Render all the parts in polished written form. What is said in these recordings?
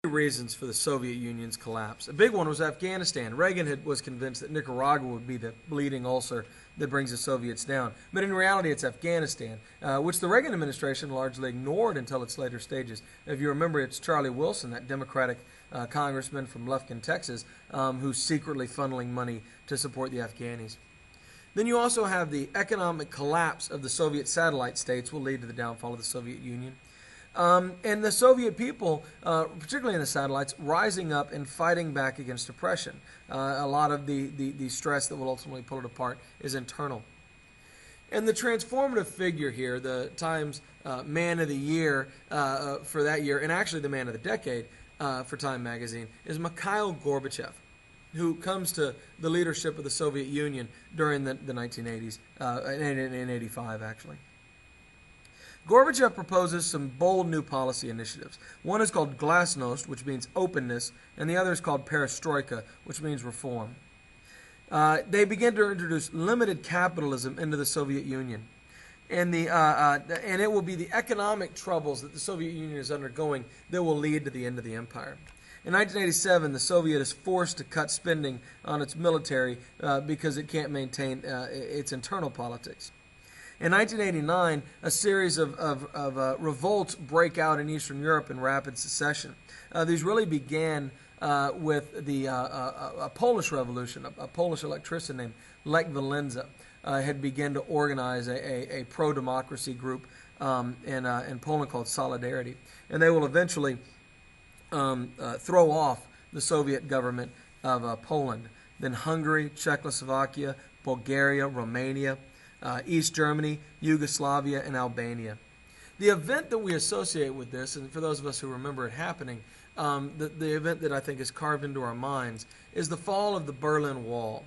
Reasons for the Soviet Union's collapse. A big one was Afghanistan. Reagan was convinced that Nicaragua would be the bleeding ulcer that brings the Soviets down. But in reality, it's Afghanistan, which the Reagan administration largely ignored until its later stages. If you remember, it's Charlie Wilson, that Democratic congressman from Lufkin, Texas, who's secretly funneling money to support the Afghanis. Then you also have the economic collapse of the Soviet satellite states will lead to the downfall of the Soviet Union. And the Soviet people, particularly in the satellites, rising up and fighting back against oppression. A lot of the stress that will ultimately pull it apart is internal. And the transformative figure here, the Times Man of the Year for that year, and actually the Man of the Decade for Time magazine, is Mikhail Gorbachev, who comes to the leadership of the Soviet Union during the 1980s, in 85 actually. Gorbachev proposes some bold new policy initiatives. One is called Glasnost, which means openness, and the other is called Perestroika, which means reform. They begin to introduce limited capitalism into the Soviet Union. And it will be the economic troubles that the Soviet Union is undergoing that will lead to the end of the empire. In 1987, the Soviet is forced to cut spending on its military because it can't maintain its internal politics. In 1989, a series of revolts break out in Eastern Europe in rapid succession. These really began with a Polish revolution. A Polish electrician named Lech Walesa had begun to organize a pro-democracy group in Poland called Solidarity. And they will eventually throw off the Soviet government of Poland. Then Hungary, Czechoslovakia, Bulgaria, Romania, East Germany, Yugoslavia, and Albania. The event that we associate with this, and for those of us who remember it happening, the event that I think is carved into our minds is the fall of the Berlin Wall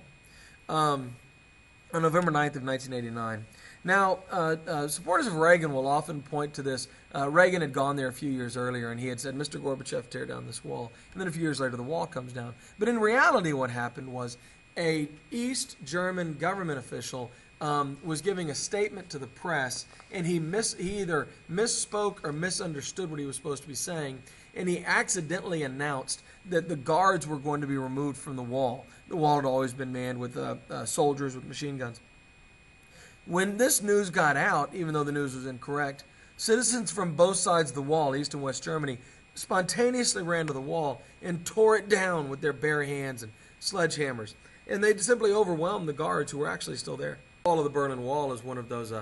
on November 9th of 1989. Now, supporters of Reagan will often point to this. Reagan had gone there a few years earlier, and he had said, "Mr. Gorbachev, tear down this wall." And then a few years later, the wall comes down. But in reality, what happened was a East German government official was giving a statement to the press, and he either misspoke or misunderstood what he was supposed to be saying, and he accidentally announced that the guards were going to be removed from the wall. The wall had always been manned with soldiers with machine guns. When this news got out, even though the news was incorrect, citizens from both sides of the wall, East and West Germany, spontaneously ran to the wall and tore it down with their bare hands and sledgehammers. And they simply overwhelmed the guards who were actually still there. The fall of the Berlin Wall is one of those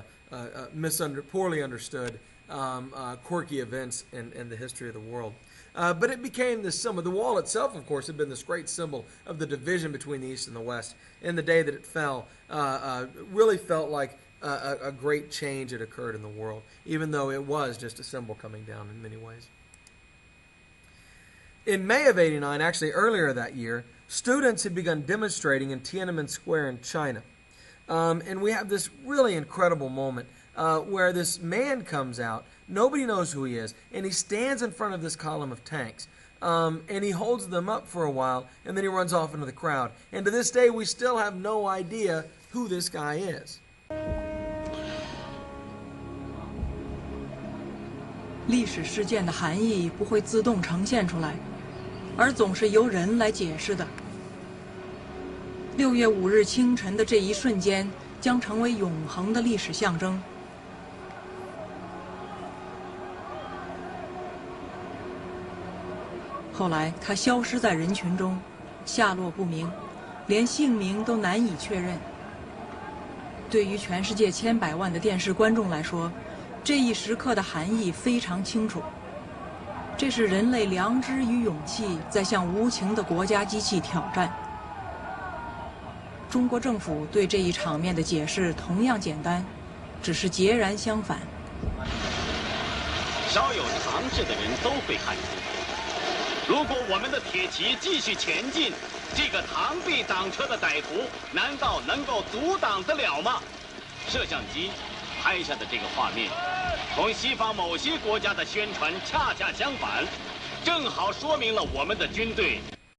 poorly understood, quirky events in the history of the world. But it became this symbol. The wall itself, of course, had been this great symbol of the division between the East and the West. And the day that it fell really felt like a great change had occurred in the world, even though it was just a symbol coming down in many ways. In May of '89, actually earlier that year, students had begun demonstrating in Tiananmen Square in China. And we have this really incredible moment where this man comes out. Nobody knows who he is. And he stands in front of this column of tanks. And he holds them up for a while, and then he runs off into the crowd. And to this day, we still have no idea who this guy is. 历史事件的含义不会自动呈现出来，而总是由人来解释的。6月5日清晨的这一瞬间将成为永恒的历史象征。后来，他消失在人群中，下落不明，连姓名都难以确认。对于全世界千百万的电视观众来说，这一时刻的含义非常清楚。这是人类良知与勇气在向无情的国家机器挑战。中国政府对这一场面的解释同样简单，只是截然相反。稍有常识的人都会看出，如果我们的铁骑继续前进，这个螳臂挡车的歹徒难道能够阻挡得了吗？摄像机拍下的这个画面，同西方某些国家的宣传恰恰相反，正好说明了我们的军队